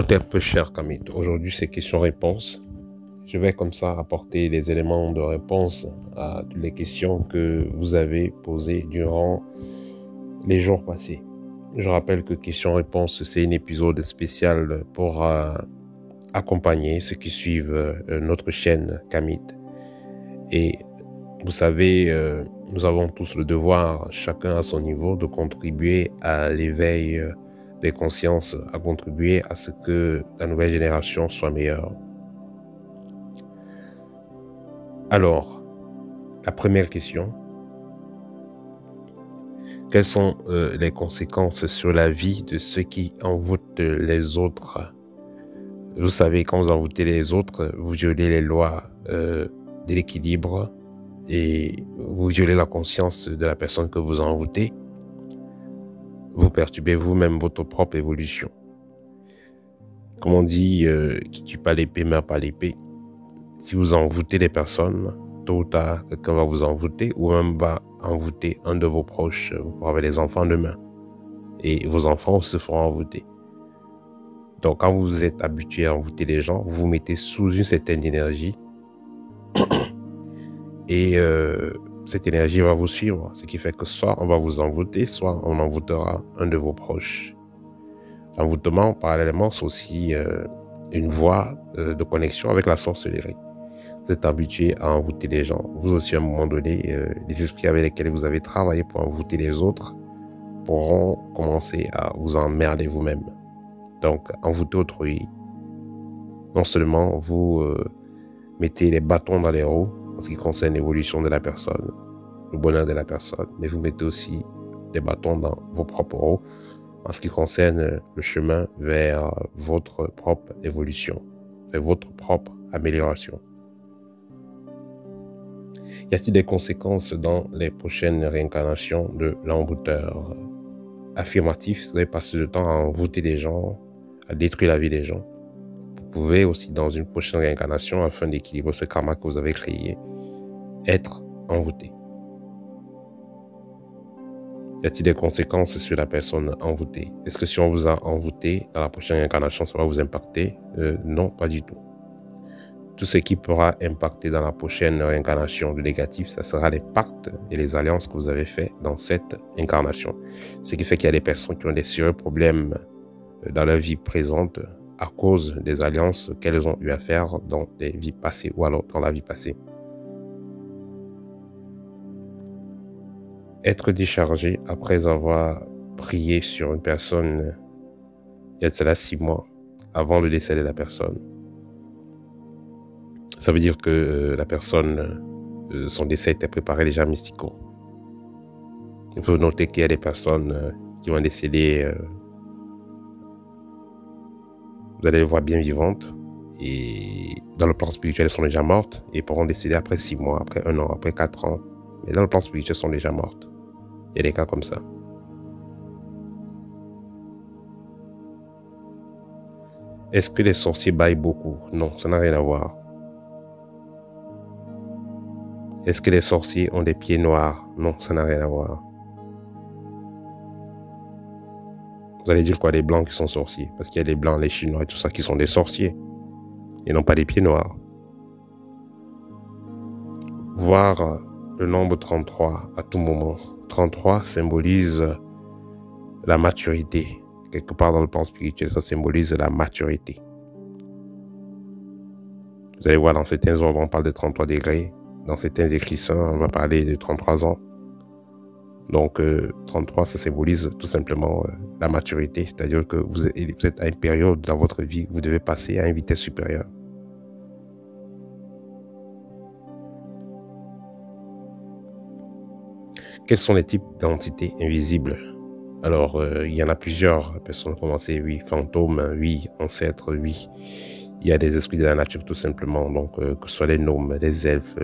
Au terme peu cher, Kamit. Aujourd'hui, c'est questions-réponses. Je vais comme ça apporter des éléments de réponse à toutes les questions que vous avez posées durant les jours passés. Je rappelle que questions-réponses, c'est un épisode spécial pour accompagner ceux qui suivent notre chaîne Kamit. Et vous savez, nous avons tous le devoir, chacun à son niveau, de contribuer à l'éveil des consciences, à contribuer à ce que la nouvelle génération soit meilleure. Alors, la première question, quelles sont les conséquences sur la vie de ceux qui envoûtent les autres? Vous savez, quand vous envoûtez les autres, vous violez les lois de l'équilibre et vous violez la conscience de la personne que vous envoûtez. Vous perturbez vous-même votre propre évolution. Comme on dit, qui tue pas l'épée meurt pas l'épée. Si vous envoûtez des personnes, tôt ou tard, quelqu'un va vous envoûter ou même va envoûter un de vos proches. Vous pourrez avoir des enfants demain. Et vos enfants se feront envoûter. Donc, quand vous êtes habitué à envoûter les gens, vous vous mettez sous une certaine énergie. Et cette énergie va vous suivre. Ce qui fait que soit on va vous envoûter, soit on envoûtera un de vos proches. L'envoûtement, parallèlement, c'est aussi une voie de connexion avec la sorcellerie. Vous êtes habitué à envoûter les gens. Vous aussi, à un moment donné, les esprits avec lesquels vous avez travaillé pour envoûter les autres pourront commencer à vous emmerder vous-même. Donc, envoûter autrui, non seulement vous mettez les bâtons dans les roues en ce qui concerne l'évolution de la personne, le bonheur de la personne, mais vous mettez aussi des bâtons dans vos propres roues en ce qui concerne le chemin vers votre propre évolution, vers votre propre amélioration. Y a-t-il des conséquences dans les prochaines réincarnations de l'envoûteur? Affirmatif, vous allez passer le temps à envoûter des gens, à détruire la vie des gens. Vous pouvez aussi, dans une prochaine réincarnation, afin d'équilibrer ce karma que vous avez créé, être envoûté. Y a-t-il des conséquences sur la personne envoûtée? Est-ce que si on vous a envoûté dans la prochaine réincarnation, ça va vous impacter? Non, pas du tout. Tout ce qui pourra impacter dans la prochaine réincarnation de négatif, ça sera les pactes et les alliances que vous avez faits dans cette incarnation. Ce qui fait qu'il y a des personnes qui ont des sérieux problèmes dans leur vie présente à cause des alliances qu'elles ont eu à faire dans des vies passées ou alors dans la vie passée. Être déchargé après avoir prié sur une personne il y a de cela 6 mois avant le décès de la personne. Ça veut dire que la personne, son décès était préparé déjà mystiquement. Il faut noter qu'il y a des personnes qui vont décéder, vous allez les voir bien vivantes, et dans le plan spirituel, elles sont déjà mortes, et pourront décéder après 6 mois, après 1 an, après 4 ans. Mais dans le plan spirituel, elles sont déjà mortes. Il y a des cas comme ça. Est-ce que les sorciers baillent beaucoup? Non, ça n'a rien à voir. Est-ce que les sorciers ont des pieds noirs? Non, ça n'a rien à voir. Vous allez dire quoi, les blancs qui sont sorciers? Parce qu'il y a les blancs, les chinois et tout ça qui sont des sorciers. Et non pas des pieds noirs. Voir le nombre 33 à tout moment. 33 symbolise la maturité. Quelque part dans le plan spirituel, ça symbolise la maturité. Vous allez voir, dans certains ordres, on parle de 33 degrés. Dans certains écrits saints, on va parler de 33 ans. Donc, 33, ça symbolise tout simplement la maturité. C'est-à-dire que vous êtes à une période dans votre vie où vous devez passer à une vitesse supérieure. Quels sont les types d'entités invisibles? Alors, il y en a plusieurs. Personnes ont commencé, oui, fantômes, oui, ancêtres, oui. Il y a des esprits de la nature, tout simplement. Donc, que ce soit les gnomes, les elfes,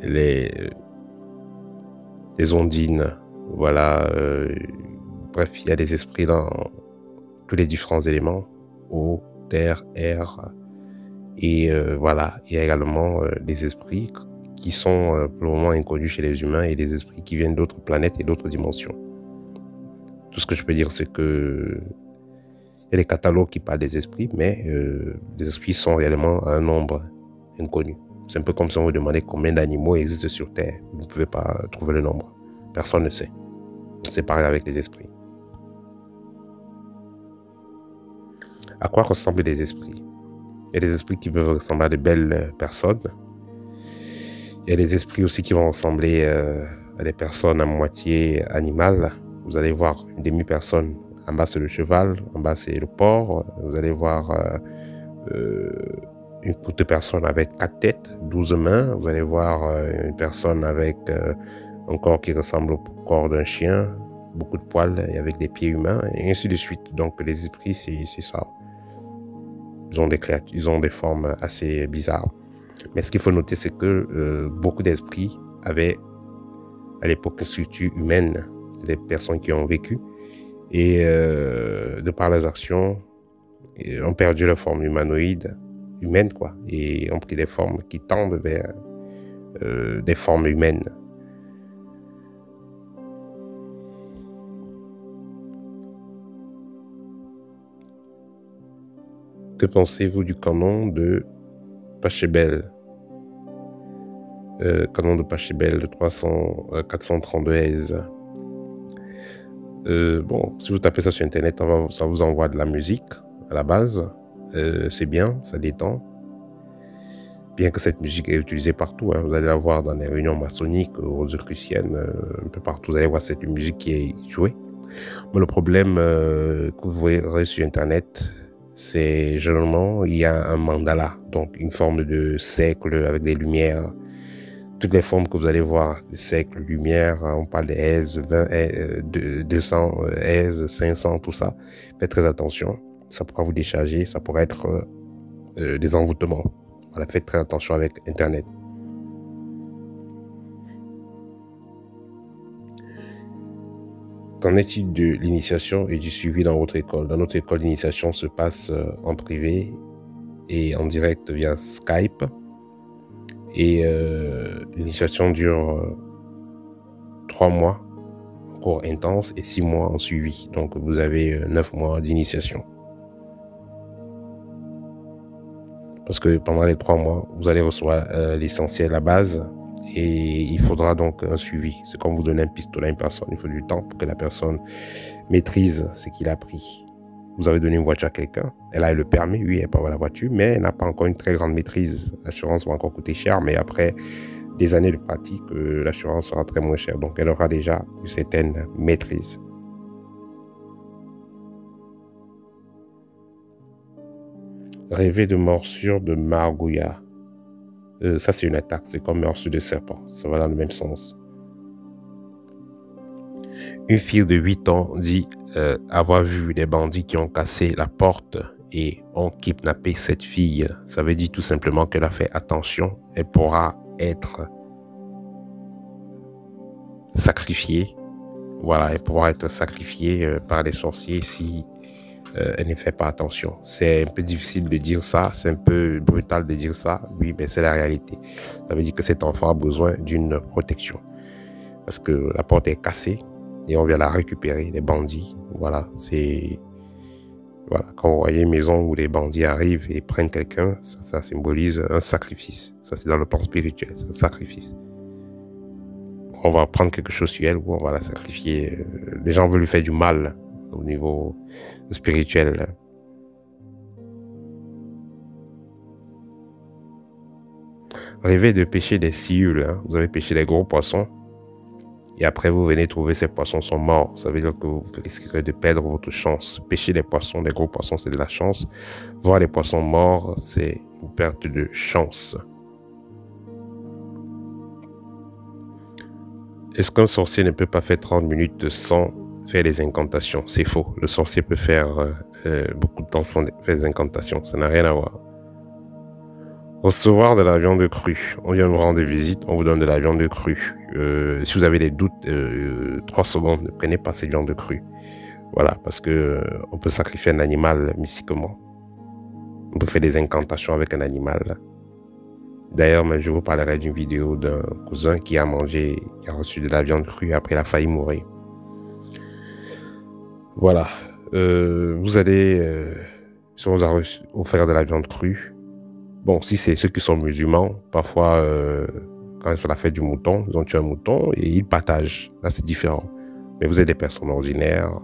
les ondines, voilà. Bref, il y a des esprits dans tous les différents éléments, eau, terre, air. Et voilà, il y a également des esprits qui sont pour le moment inconnus chez les humains et des esprits qui viennent d'autres planètes et d'autres dimensions. Tout ce que je peux dire, c'est que Il y a des catalogues qui parlent des esprits, mais les esprits sont réellement un nombre inconnu. C'est un peu comme si on vous demandait combien d'animaux existent sur Terre. Vous ne pouvez pas trouver le nombre. Personne ne sait. C'est pareil avec les esprits. À quoi ressemblent les esprits? Il y a des esprits qui peuvent ressembler à de belles personnes. Il y a des esprits aussi qui vont ressembler à des personnes à moitié animales. Vous allez voir une demi-personne. En bas, c'est le cheval. En bas, c'est le porc. Vous allez voir une courte personne avec 4 têtes, 12 mains. Vous allez voir une personne avec un corps qui ressemble au corps d'un chien, beaucoup de poils et avec des pieds humains, et ainsi de suite. Donc, les esprits, c'est ça. Ils ont des formes assez bizarres. Mais ce qu'il faut noter, c'est que beaucoup d'esprits avaient à l'époque une structure humaine. C'est des personnes qui ont vécu et de par leurs actions, ont perdu leur forme humanoïde, humaine, quoi, et ont pris des formes qui tendent vers des formes humaines. Que pensez-vous du canon de Pachelbel? Canon de Pachelbel de 432 Hz. Bon, si vous tapez ça sur Internet, ça vous envoie de la musique à la base. C'est bien, ça détend. Bien que cette musique est utilisée partout, hein. Vous allez la voir dans les réunions maçonniques, rosicruciennes, un peu partout. Vous allez voir cette musique qui est jouée. Mais le problème que vous verrez sur Internet, c'est généralement, il y a un mandala, donc une forme de cercle avec des lumières. Toutes les formes que vous allez voir, les cercles, lumière, on parle des Hz, 20, 200 Hz, 500, tout ça. Faites très attention, ça pourra vous décharger, ça pourrait être des envoûtements. Voilà, faites très attention avec Internet. Qu'en est-il de l'initiation et du suivi dans votre école? Dans notre école, l'initiation se passe en privé et en direct via Skype. Et l'initiation dure 3 mois en cours intense et 6 mois en suivi. Donc, vous avez 9 mois d'initiation. Parce que pendant les 3 mois, vous allez recevoir l'essentiel, la base, et il faudra donc un suivi. C'est comme vous donner un pistolet à une personne. Il faut du temps pour que la personne maîtrise ce qu'il a appris. Vous avez donné une voiture à quelqu'un, elle a le permis, oui, elle peut avoir la voiture, mais elle n'a pas encore une très grande maîtrise. L'assurance va encore coûter cher, mais après des années de pratique, l'assurance sera très moins chère. Donc, elle aura déjà une certaine maîtrise. Rêver de morsure de margouillat. Ça, c'est une attaque. C'est comme morsure de serpent. Ça va dans le même sens. Une fille de 8 ans dit avoir vu des bandits qui ont cassé la porte et ont kidnappé cette fille. Ça veut dire tout simplement qu'elle a fait attention. Elle pourra être sacrifiée. Voilà, elle pourra être sacrifiée par des sorciers si elle ne fait pas attention. C'est un peu difficile de dire ça, c'est un peu brutal de dire ça, oui, mais c'est la réalité. Ça veut dire que cet enfant a besoin d'une protection. Parce que la porte est cassée et on vient la récupérer, les bandits. Voilà, c'est... Voilà, quand vous voyez une maison où les bandits arrivent et prennent quelqu'un, ça symbolise un sacrifice. Ça, c'est dans le plan spirituel, c'est un sacrifice. On va prendre quelque chose sur elle ou on va la sacrifier. Les gens veulent lui faire du mal au niveau spirituel. Rêvez de pêcher des sciules. Hein. Vous avez pêché des gros poissons et après vous venez trouver ces poissons sont morts. Ça veut dire que vous risquerez de perdre votre chance. Pêcher des poissons, des gros poissons, c'est de la chance. Voir des poissons morts, c'est une perte de chance. Est-ce qu'un sorcier ne peut pas faire 30 minutes sans faire des incantations? C'est faux. Le sorcier peut faire beaucoup de temps sans faire des incantations. Ça n'a rien à voir. Recevoir de la viande crue. On vient vous rendre visite, on vous donne de la viande crue. Si vous avez des doutes, 3 secondes, ne prenez pas cette viande crue. Voilà, parce que on peut sacrifier un animal mystiquement. On peut faire des incantations avec un animal. D'ailleurs, je vous parlerai d'une vidéo d'un cousin qui a mangé, qui a reçu de la viande crue et après il a failli mourir. Voilà. Vous allez, si on vous a offert de la viande crue, bon, si c'est ceux qui sont musulmans, parfois, quand c'est la fête du mouton, ils ont tué un mouton et ils partagent. Là, c'est différent. Mais vous êtes des personnes ordinaires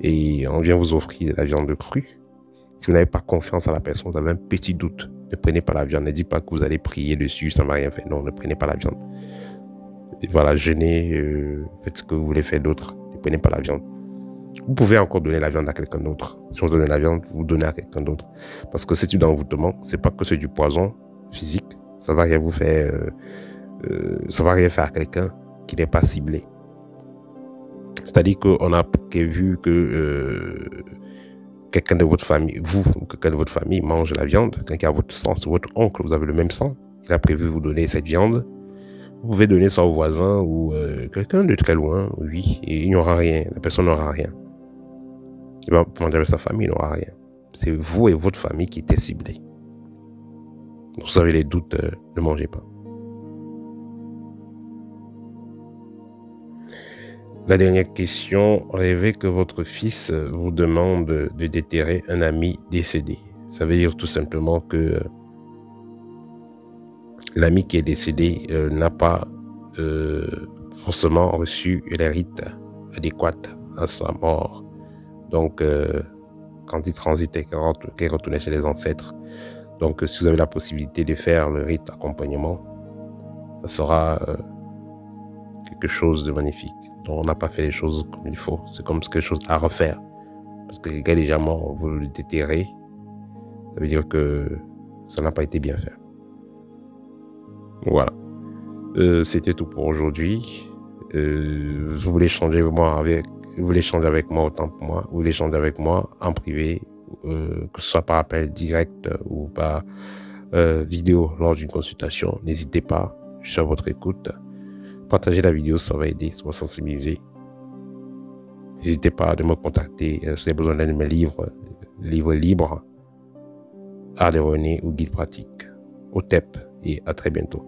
et on vient vous offrir de la viande crue. Si vous n'avez pas confiance à la personne, vous avez un petit doute, ne prenez pas la viande. Ne dites pas que vous allez prier dessus, ça ne va rien faire. Non, ne prenez pas la viande. Et voilà, jeûnez, faites ce que vous voulez faire d'autre. Ne prenez pas la viande. Vous pouvez encore donner la viande à quelqu'un d'autre. Si on vous donne la viande, vous donnez à quelqu'un d'autre. Parce que c'est du envoûtement, c'est pas que c'est du poison physique. Ça va rien vous faire, ça va rien faire à quelqu'un qui n'est pas ciblé. C'est-à-dire qu'on a prévu que quelqu'un de votre famille, vous ou quelqu'un de votre famille mange la viande, quelqu'un a votre sang, c'est votre oncle, vous avez le même sang, il a prévu vous donner cette viande. Vous pouvez donner ça au voisin ou quelqu'un de très loin, oui, et il n'y aura rien, la personne n'aura rien. Il va manger avec sa famille, il n'aura rien. C'est vous et votre famille qui étaient ciblés. Donc, si vous avez les doutes, ne mangez pas. La dernière question, rêvez que votre fils vous demande de déterrer un ami décédé. Ça veut dire tout simplement que l'ami qui est décédé n'a pas forcément reçu les rites adéquats à sa mort. Donc, quand il transitait, qu'il retournait chez les ancêtres. Donc, si vous avez la possibilité de faire le rite accompagnement, ça sera quelque chose de magnifique. Donc, on n'a pas fait les choses comme il faut. C'est comme quelque chose à refaire. Parce que quelqu'un est déjà mort, vous le déterrez. Ça veut dire que ça n'a pas été bien fait. Voilà. C'était tout pour aujourd'hui. Vous voulez échanger avec moi autant pour moi. Vous voulez échanger avec moi en privé, que ce soit par appel direct ou par vidéo lors d'une consultation. N'hésitez pas. Je suis à votre écoute. Partagez la vidéo, ça va aider, ça va sensibiliser. N'hésitez pas à me contacter si vous avez besoin d'un de mes livres libres, Art et René ou guide pratique. Au TEP et à très bientôt.